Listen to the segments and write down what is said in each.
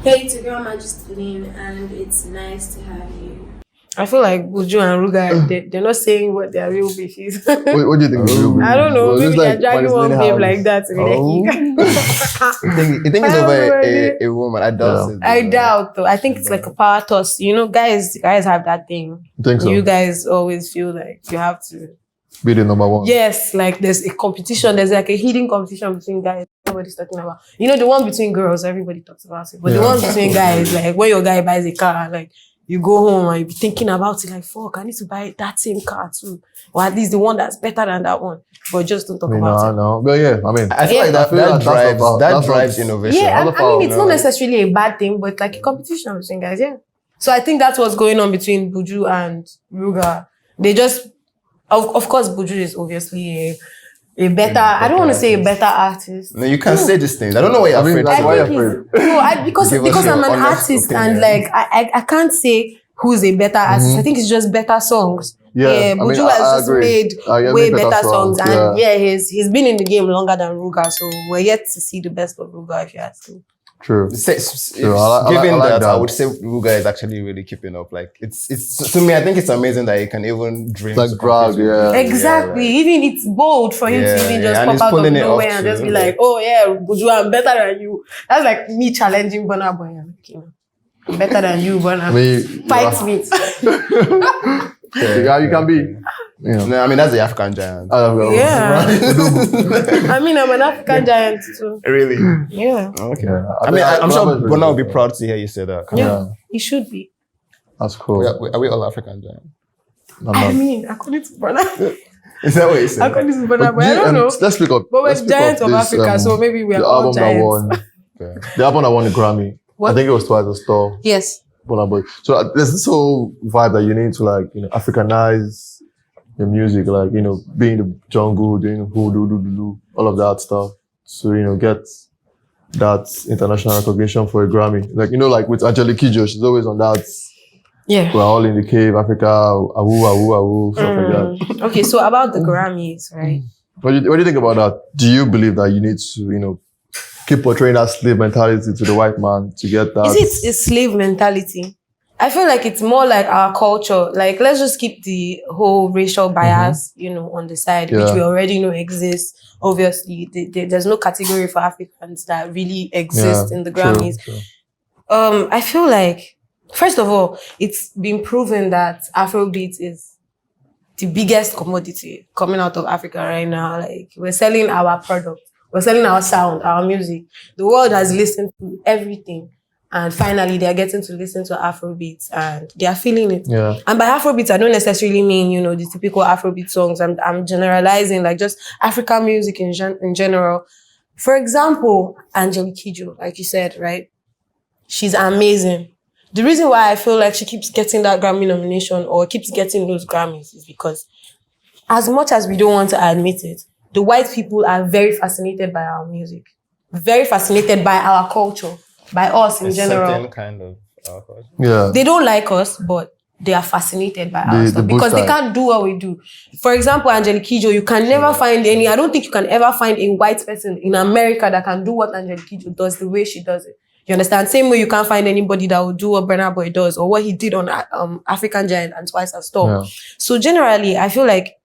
Hey, it's your girl Majesty Lynn, and it's nice to have you. I feel like Buju and Ruga, they're not saying what their real beef is. What do you think is real beef? I don't know. Maybe they're dragging one babe like that. You think it's over a woman? I doubt it. I doubt though. I think it's like a power toss. You know, guys have that thing. You think so? You guys always feel like you have to be the number one. Yes, like there's a competition. There's like a hidden competition between guys. Everybody's talking about. You know, the one between girls, everybody talks about it. But the one between guys, like when your guy buys a car, like you go home and you be thinking about it, like, fuck, I need to buy that same car too. Or at least the one that's better than that one. But just don't talk about it. No. But yeah, I mean, I feel like that drives innovation. Yeah, I mean, it's not necessarily a bad thing, but like a competition between guys, yeah. So I think that's what's going on between Buju and Ruga. They just, of course, Buju is obviously a better, I don't want to say a better artist. No, you can't say these things. I don't know why you're afraid. Why you're afraid? No, because I'm an artist and like, I can't say who's a better artist. I think it's just better songs. Yeah, Buju has just made way better songs. And he's been in the game longer than Ruga, so we're yet to see the best of Ruga, if you ask me. True. Given that, I would say Ruga is actually really keeping up. Like it's to me, I think it's amazing that he can even dream. Like grab, exactly. Even it's bold for him to even just pop out of nowhere and just be like, "Oh yeah, Buju, I'm better than you." That's like me challenging Burna Boy. I'm better than you, Burna. Fight me. You can be. Yeah. No, I mean that's the African giant. Yeah. I mean, I'm an African giant too. Really? Yeah. Okay. I mean, I'm sure Burna will be proud to hear you say that. Yeah. He should be. That's cool. Are we all African giants? I mean, according to Burna. Is that what you said? According to Burna, but I don't know. Let's speak up. But we're giants of Africa, so maybe we are all giants. The album that won the Grammy. What? I think it was Twice a Star. Yes. Burna Boy. So there's this whole vibe that you need to like, Africanize your music, like, be in the jungle, doing do, all of that stuff. So, get that international recognition for a Grammy. Like, like with Angelique Kidjo, she's always on that. Yeah. We're all in the cave, Africa, awoo, stuff like that. Okay, so about the Grammys, right? What do you think about that? Do you believe that you need to, keep portraying that slave mentality to the white man to get that? Is it a slave mentality? I feel like it's more like our culture. Like, let's just keep the whole racial bias, on the side, which we already know exists. Obviously, there's no category for Africans that really exist in the Grammys. True. I feel like, first of all, it's been proven that Afrobeat is the biggest commodity coming out of Africa right now. Like, we're selling our product. We're selling our sound, our music. The world has listened to everything. And finally, they're getting to listen to Afrobeats and they are feeling it. Yeah. And by Afrobeats, I don't necessarily mean, the typical Afrobeat songs. I'm generalizing, like just African music in general. For example, Angelique Kidjo, like you said, right? She's amazing. The reason why I feel like she keeps getting that Grammy nomination or keeps getting those Grammys is because as much as we don't want to admit it, the white people are very fascinated by our music, very fascinated by our culture. By us in general. Certain kind of culture. Yeah. They don't like us, but they are fascinated by our stuff because they can't do what we do. For example, Angelique Kidjo, you can never find I don't think you can ever find a white person in America that can do what Angelique Kidjo does the way she does it. You understand? Same way you can't find anybody that will do what Burna Boy does or what he did on African Giant and Twice a Star. Yeah. So generally, I feel like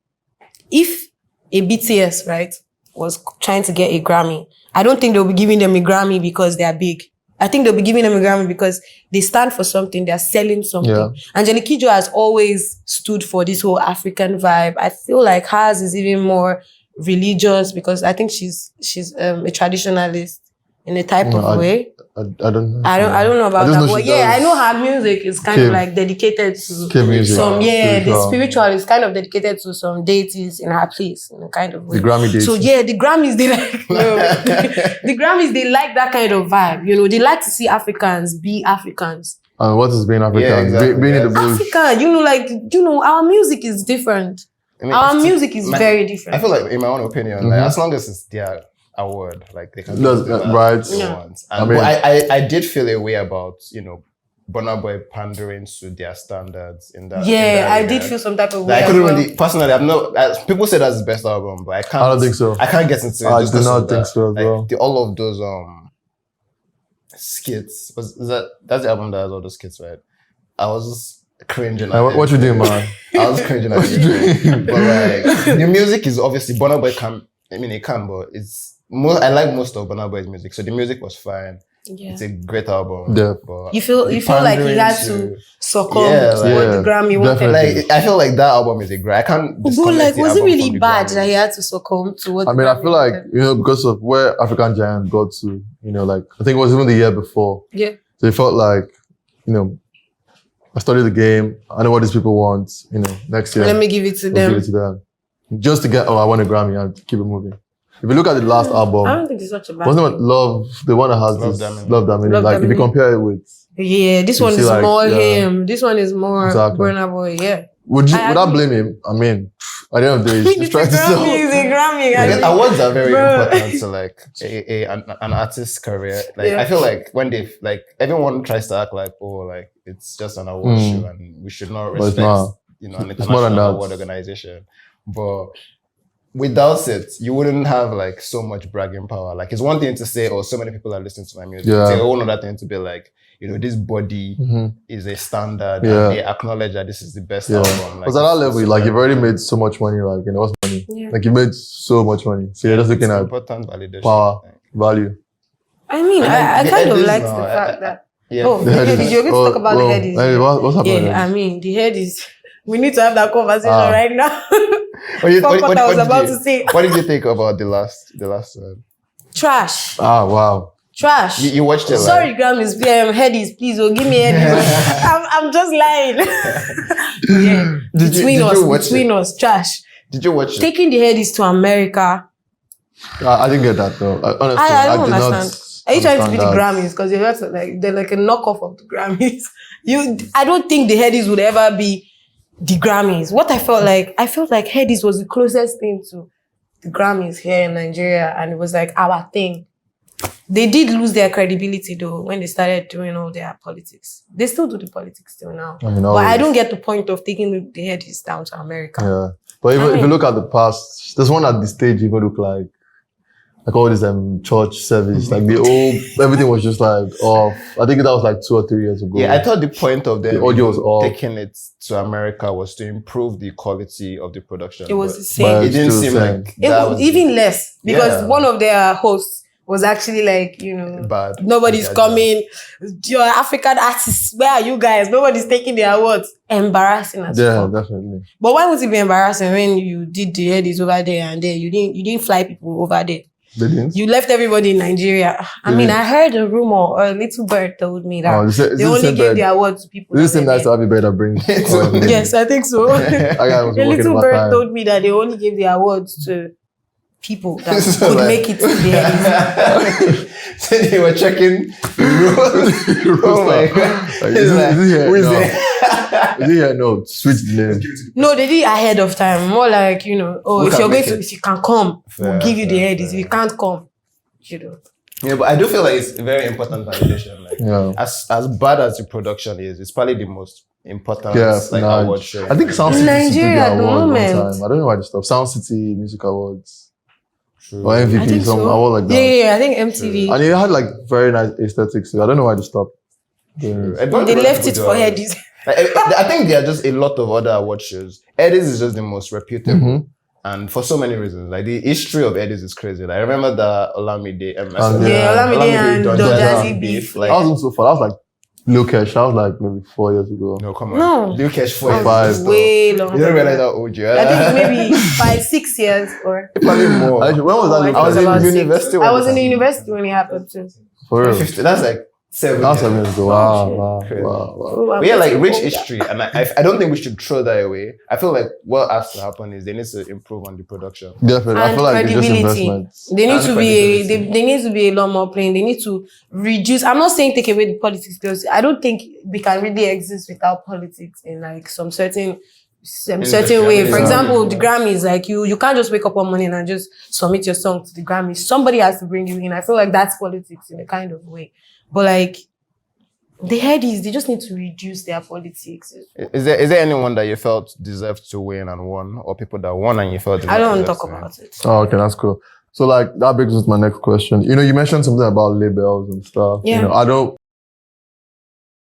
if a BTS, right, was trying to get a Grammy, I don't think they'll be giving them a Grammy because they are big. I think they'll be giving them a Grammy because they stand for something. They're selling something. Yeah. Angelique Kidjo has always stood for this whole African vibe. I feel like hers is even more religious because I think she's a traditionalist in a type of way. I don't know. I don't know about that. But I know her music is kind of like dedicated to some, the spiritual is kind of dedicated to some deities in her place in a kind of way. The Grammy days. So the Grammys, they like, the Grammys, they like that kind of vibe. They like to see Africans be Africans. And what is being African? Yeah, exactly. Being in the bush. Africa, our music is different. I mean, our music is very different. I feel like, in my own opinion, like, as long as it's their award, like they can do that right. I did feel a way about Burna Boy pandering to their standards in that. Yeah, I did feel some type of way. Like, I couldn't really personally. I'm not. People say that's his best album, but I can't. I don't think so. I can't get into it. I do not think so as well. All of those skits. That's the album that has all the skits, right? I was just cringing. What you doing, man? I was cringing at it. But like, the music is obviously Burna Boy can. I mean, it can, but it's more. I like most of Burna Boy's music, so the music was fine. Yeah. It's a great album. Yeah. But You feel like he had to succumb to what the Grammy wanted. Like, I feel like that album is a great. I can't. But like, was it really bad that he had to succumb to what? I mean, I feel like, because of where African Giant got to, like, I think it was even the year before. Yeah. So it felt like, I studied the game. I know what these people want. Next year. Let me give it to them. Give it to them. Just to get, I want a Grammy and keep it moving. If you look at the last album, I don't think it's such a bad wasn't it Love, the one that has Love Damini. Like, if you compare it with... Yeah, this one is more him. This one is more Burna Boy, yeah. Would I blame him? I mean, at the end of the day, he's trying to sell. He's a Grammy. Awards are very important to like an artist's career. Like, I feel like when they everyone tries to act like, like it's just an award show and we should not respect an international award organization. But without it, you wouldn't have like so much bragging power. Like, it's one thing to say, so many people are listening to my music. It's a whole other thing to be like, this body is a standard and they acknowledge that this is the best album. Because at that level, like, you've already made so much money, like, what's money? Yeah. Like, you made so much money. So you're just looking at important validation, power, value. I mean, I kind of like the fact that... the Headies. You're going to talk about the Headies. Hey, what's happening? Yeah, I mean, the Headies. We need to have that conversation right now. What I was about to say. What did you think about the last one? Trash. Wow. Trash. You watched it, Sorry, Grammys. Headies, please. Give me Headies. I'm just lying. Between us, trash. Did you watch it? Taking the Headies to America. I didn't get that though. Honestly, I don't understand. Are you trying to be the Grammys? Because they're like a knockoff of the Grammys. I don't think the Headies would ever be the Grammys. What I felt like Headies was the closest thing to the Grammys here in Nigeria, and it was like our thing. They did lose their credibility though when they started doing all their politics. They still do the politics till now. But I don't get the point of taking the Headies down to America. Yeah. But if you look at the past, there's one at the stage even look like all this church service, like everything was just like off. I think that was like 2 or 3 years ago. Yeah, I thought the point of the audio was off. Taking it to America was to improve the quality of the production. It was the same. It didn't seem like it was even less because one of their hosts was actually like, bad. Nobody's coming. Your African artists, where are you guys? Nobody's taking their awards. Embarrassing as well. Yeah, definitely. But why would it be embarrassing when you did the Headies over there and then you didn't fly people over there? They didn't? You left everybody in Nigeria. I heard a rumor, or a little bird told me that they only gave the award to people. This is nice to have a bird that brings. Yes, I think so. A little bird told me that they only gave the awards to people that could make it to the Headies. So they were checking the rules. Oh my God. Who is it? No, switch the name. No, they did ahead of time. More like, if you can come, we'll give you the Headies. If you can't come, Yeah, but I do feel like it's a very important validation. Like, as bad as the production is, it's probably the most important award show. I think Sound City Nigeria at the moment. I don't know why they stopped. Sound City Music Awards. True. Or MVP, some award like that. Yeah, I think MTV. And it had like very nice aesthetics. So I don't know why they stopped. They left it for Headies. I think there are just a lot of other award shows. Headies is just the most reputable. And for so many reasons. Like, the history of Headies is crazy. Like, I remember the Olamide. Olamide and Don Jazzy beef. Like, I wasn't so far. That was like Lil Kesh. That was like maybe 4 years ago. No, come on. No. Lil Kesh 4 years ago. Way longer. You don't realize how old you are. I think maybe 5-6 years or probably more. When was that? I was in university. I was in the university when it happened too. For real? That's like 7 years ago. Wow. We have like rich history, and I don't think we should throw that away. I feel like what has to happen is they need to improve on the production. Definitely, I feel like it's just investments. They need to be a lot more plain. They need to reduce. I'm not saying take away the politics, because I don't think we can really exist without politics in like some certain way. For example, the Grammys, like you can't just wake up one morning and just submit your song to the Grammys. Somebody has to bring you in. I feel like that's politics in a kind of way. But like the Headies, they just need to reduce their politics. Is there anyone that you felt deserved to win and won, or people that won and you felt? I don't want to talk about it. Oh, okay, that's cool. So like that brings us to my next question. You know, you mentioned something about labels and stuff. Yeah. You know, I don't